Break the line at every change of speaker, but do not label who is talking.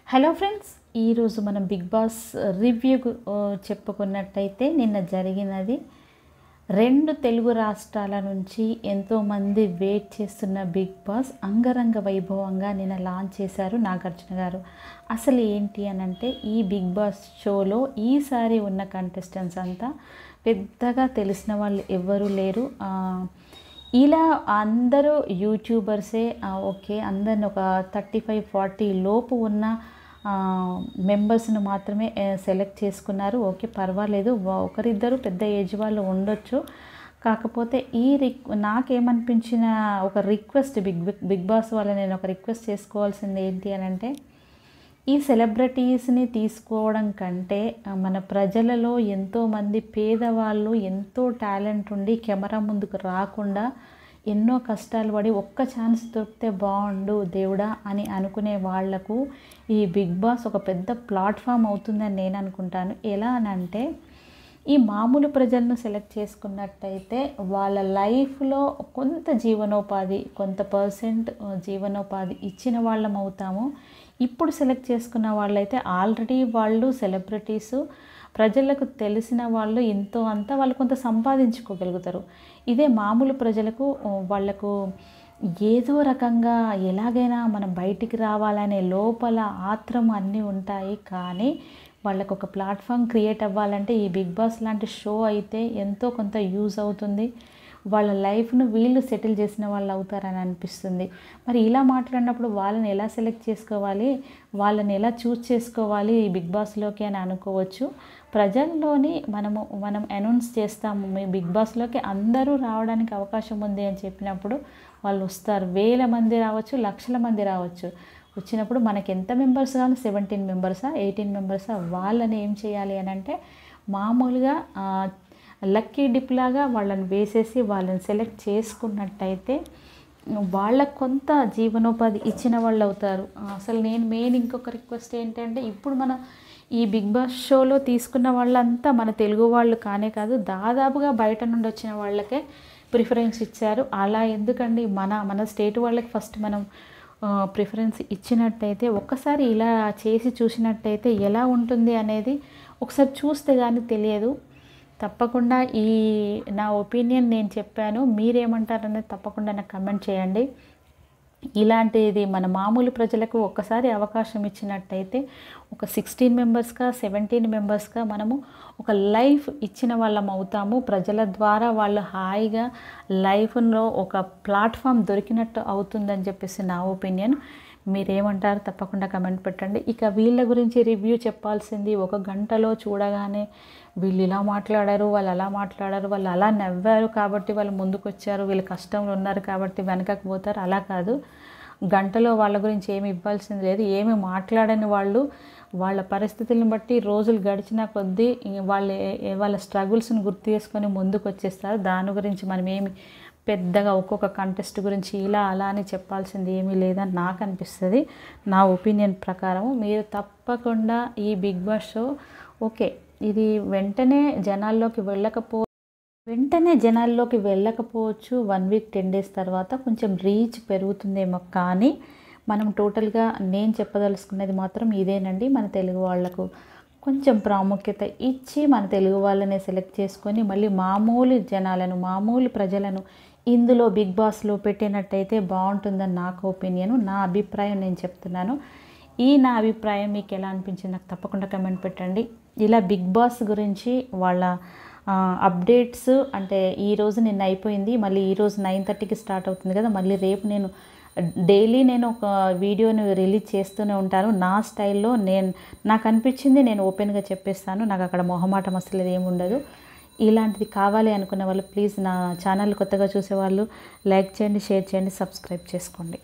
Hello friends, ఈరోజు మనం big boss review చెప్పుకున్నట్టయితే నిన్న జరిగినది 2 తెలుగు రాష్ట్రాల నుంచి ఎంతోమంది వెయిట్ చేస్తున్న బిగ్ బాస్ అంగరంగ వైభవంగా నిన్న లాంచ్ చేశారు నాగార్జున గారు. అసలు ఏంటి అని అంటే, ఈ బిగ్ బాస్ షోలో ఈసారి ఉన్న కంటెస్టెంట్స్ అంతా పెద్దగా తెలిసిన వాళ్ళు ఎవ్వరూ లేరు. ఇలా అందరూ యూట్యూబర్సే. ఓకే, అందరిని ఒక 35-40 లోపు ఉన్న మెంబర్స్ను మాత్రమే సెలెక్ట్ చేసుకున్నారు. ఓకే, పర్వాలేదు, ఒకరిద్దరు పెద్ద ఏజ్ వాళ్ళు ఉండొచ్చు. కాకపోతే నాకేమనిపించిన ఒక రిక్వెస్ట్, బిగ్ బాస్ వల్ల నేను ఒక రిక్వెస్ట్ చేసుకోవాల్సింది ఏంటి అని అంటే, ఈ సెలబ్రిటీస్ని తీసుకోవడం కంటే మన ప్రజలలో ఎంతోమంది పేదవాళ్ళు ఎంతో టాలెంట్ ఉండి కెమెరా ముందుకు రాకుండా ఎన్నో కష్టాలు పడి ఒక్క ఛాన్స్ దొరికితే బాగుండు దేవుడా అని అనుకునే వాళ్లకు ఈ బిగ్ బాస్ ఒక పెద్ద ప్లాట్ఫామ్ అవుతుందని నేను అనుకుంటాను. ఎలా అనంటే, ఈ మామూలు ప్రజలను సెలెక్ట్ చేసుకున్నట్టయితే వాళ్ళ లైఫ్లో కొంత జీవనోపాధి, కొంత పర్సెంట్ జీవనోపాధి ఇచ్చిన వాళ్ళం అవుతాము. ఇప్పుడు సెలెక్ట్ చేసుకున్న వాళ్ళైతే ఆల్రెడీ వాళ్ళు సెలబ్రిటీసు, ప్రజలకు తెలిసిన వాళ్ళు, ఎంతో అంతా వాళ్ళు కొంత సంపాదించుకోగలుగుతారు. ఇదే మామూలు ప్రజలకు వాళ్లకు ఏదో రకంగా ఎలాగైనా మనం బయటికి రావాలనే లోపల ఆత్రం అన్నీ ఉంటాయి. కానీ వాళ్ళకు ఒక ప్లాట్ఫామ్ క్రియేట్ అవ్వాలంటే ఈ బిగ్ బాస్ లాంటి షో అయితే ఎంతో కొంత యూజ్ అవుతుంది. వాళ్ళ లైఫ్ను వీళ్ళు సెటిల్ చేసిన వాళ్ళు అవుతారని అనిపిస్తుంది. మరి ఇలా మాట్లాడినప్పుడు వాళ్ళని ఎలా సెలెక్ట్ చేసుకోవాలి, వాళ్ళని ఎలా చూస్ చేసుకోవాలి ఈ బిగ్ బాస్లోకి అని అనుకోవచ్చు. ప్రజల్లోని మనం అనౌన్స్ చేస్తాము, మీ బిగ్ బాస్లోకి అందరూ రావడానికి అవకాశం ఉంది అని చెప్పినప్పుడు వాళ్ళు వస్తారు. 1000 మంది రావచ్చు, లక్షల మంది రావచ్చు. వచ్చినప్పుడు మనకి ఎంత మెంబర్స్ కావాలి, 17 మెంబర్సా 18 మెంబర్సా, వాళ్ళని ఏం చేయాలి అని అంటే, మామూలుగా లక్కీ డిప్ లాగా వాళ్ళని వేసేసి వాళ్ళని సెలెక్ట్ చేసుకున్నట్టయితే వాళ్ళకు కొంత జీవనోపాధి ఇచ్చిన వాళ్ళు అవుతారు. అసలు నేను మెయిన్ ఇంకొక రిక్వెస్ట్ ఏంటంటే, ఇప్పుడు మన ఈ బిగ్ బాస్ షోలో తీసుకున్న వాళ్ళంతా మన తెలుగు వాళ్ళు కానే కాదు, దాదాపుగా బయట నుండి వచ్చిన వాళ్ళకే ప్రిఫరెన్స్ ఇచ్చారు. అలా ఎందుకండి, మన స్టేట్ వాళ్ళకి ఫస్ట్ మనం ప్రిఫరెన్స్ ఇచ్చినట్టయితే, ఒక్కసారి ఇలా చేసి చూసినట్టయితే ఎలా ఉంటుంది అనేది ఒకసారి చూస్తే కానీ తెలియదు. తప్పకుండా నా ఒపీనియన్ నేను చెప్పాను, మీరేమంటారనేది తప్పకుండా నాకు కమెంట్ చేయండి. ఇలాంటిది మన మామూలు ప్రజలకు ఒక్కసారి అవకాశం ఇచ్చినట్టయితే ఒక 16 మెంబర్స్గా 17 మెంబర్స్గా మనము ఒక లైఫ్ ఇచ్చిన వాళ్ళం అవుతాము. ప్రజల ద్వారా వాళ్ళు హాయిగా లైఫ్లో ఒక ప్లాట్ఫామ్ దొరికినట్టు అవుతుందని చెప్పేసి నా ఒపీనియన్. మీరేమంటారు తప్పకుండా కమెంట్ పెట్టండి. ఇక వీళ్ళ గురించి రివ్యూ చెప్పాల్సింది, 1 గంటలో చూడగానే వీళ్ళు ఇలా మాట్లాడారు, వాళ్ళు అలా మాట్లాడారు, వాళ్ళు అలా నవ్వారు కాబట్టి వాళ్ళు ముందుకు వచ్చారు, వీళ్ళు కష్టంలో ఉన్నారు కాబట్టి వెనకకు పోతారు, అలా కాదు. గంటలో వాళ్ళ గురించి ఏమి ఇవ్వాల్సింది లేదు. ఏమి మాట్లాడని వాళ్ళు వాళ్ళ పరిస్థితులను బట్టి రోజులు గడిచిన కొద్దీ వాళ్ళ స్ట్రగుల్స్ని గుర్తు చేసుకొని ముందుకు వచ్చేస్తారు. దాని గురించి మనం ఏమి పెద్దగా ఒక్కొక్క కంటెస్ట్ గురించి ఇలా అలా అని చెప్పాల్సింది ఏమీ లేదని నాకు అనిపిస్తుంది. నా ఒపీనియన్ ప్రకారం మీరు తప్పకుండా ఈ బిగ్ బాస్ షో ఓకే, ఇది వెంటనే జనాల్లోకి వెళ్ళకపోవచ్చు. 1 వీక్ 10 డేస్ తర్వాత కొంచెం రీచ్ పెరుగుతుందేమో. కానీ మనం టోటల్గా నేను చెప్పదలుచుకున్నది మాత్రం ఇదేనండి. మన తెలుగు వాళ్లకు కొంచెం ప్రాముఖ్యత ఇచ్చి మన తెలుగు వాళ్ళనే సెలెక్ట్ చేసుకొని మళ్ళీ మామూలు జనాలను, మామూలు ప్రజలను ఇందులో బిగ్ బాస్లో పెట్టినట్టయితే బాగుంటుందని నాకు ఒపీనియన్, నా అభిప్రాయం నేను చెప్తున్నాను. నా అభిప్రాయం మీకు ఎలా అనిపించింది నాకు తప్పకుండా కమెంట్ పెట్టండి. ఇలా బిగ్ బాస్ గురించి వాళ్ళ అప్డేట్స్ అంటే ఈరోజు నిన్న అయిపోయింది, మళ్ళీ ఈరోజు 9:30కి స్టార్ట్ అవుతుంది కదా, మళ్ళీ రేపు నేను డైలీ ఒక వీడియోని రిలీజ్ చేస్తూనే ఉంటాను. నా స్టైల్లో నాకు అనిపించింది నేను ఓపెన్గా చెప్పేస్తాను. నాకు అక్కడ మొహమాటం అసలు ఏమి ఉండదు. ఇలాంటిది కావాలి అనుకునే వాళ్ళు ప్లీజ్ నా ఛానల్ కొత్తగా చూసేవాళ్ళు లైక్ చేయండి, షేర్ చేయండి, సబ్స్క్రైబ్ చేసుకోండి.